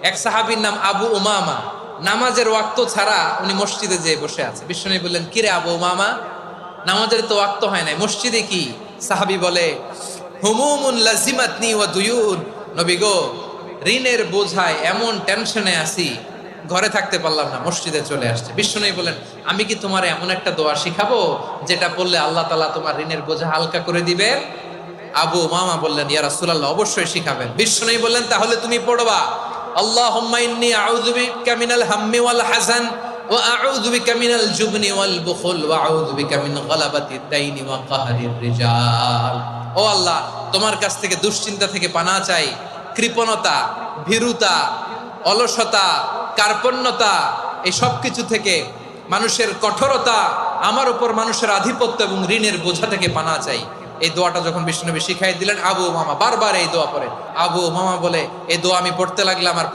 এক সাহাবীর নাম আবু উমামা, নামাজের ওয়াক্ত ছাড়া উনি মসজিদে যেয়ে বসে আছে। বিশ্বনবী বললেন, কিরে আবু উমামা, নামাজের তো ওয়াক্ত হয় নাই, মসজিদে কি? সাহাবী বলে, হুমুমুন লাজিমাতনি ওয়া দুয়ুন। নবী গো, ঋণের বোঝায় এমন টেনশনে আছি, ঘরে থাকতে পারলাম না, মসজিদে চলে আসছে। বিশ্বনবী বলেন, আমি কি তোমার এমন একটা দোয়া শিখাবো যেটা পড়লে আল্লাহ তাআলা তোমার ঋণের বোঝা হালকা করে দিবেন? আবু উমামা বললেন, ইয়া রাসূলুল্লাহ, অবশ্যই শিখাবেন। বিশ্বনবী বললেন, তাহলে তুমি পড়বা, আল্লাহুম্মা ইন্নী আউযু বিকা মিনাল হাম্মি ওয়াল হাযান ওয়া আউযু বিকা মিনাল জুবনি ওয়াল বুখল ওয়া আউযু বিকা মিন গালাবাতিদ দাইনি ওয়া কাহরির রিজাল। ও আল্লাহ, তোমার কাছ থেকে দুশ্চিন্তা থেকে পানাহ চাই, কৃপণতা, ভীরুতা, অলসতা, কার্পণ্যতা, এই সব কিছু থেকে, মানুষের কঠোরতা, আমার উপর মানুষের আধিপত্য এবং ঋণের বোঝা থেকে পানাহ চাই। এই দোয়াটা যখন বিষ্ণুনবী শিখাই দিলেন, আবু উমামা বারবার এই দোয়া পড়ে। আবু উমামা বলে, এই দোয়া আমি পড়তে লাগলাম আর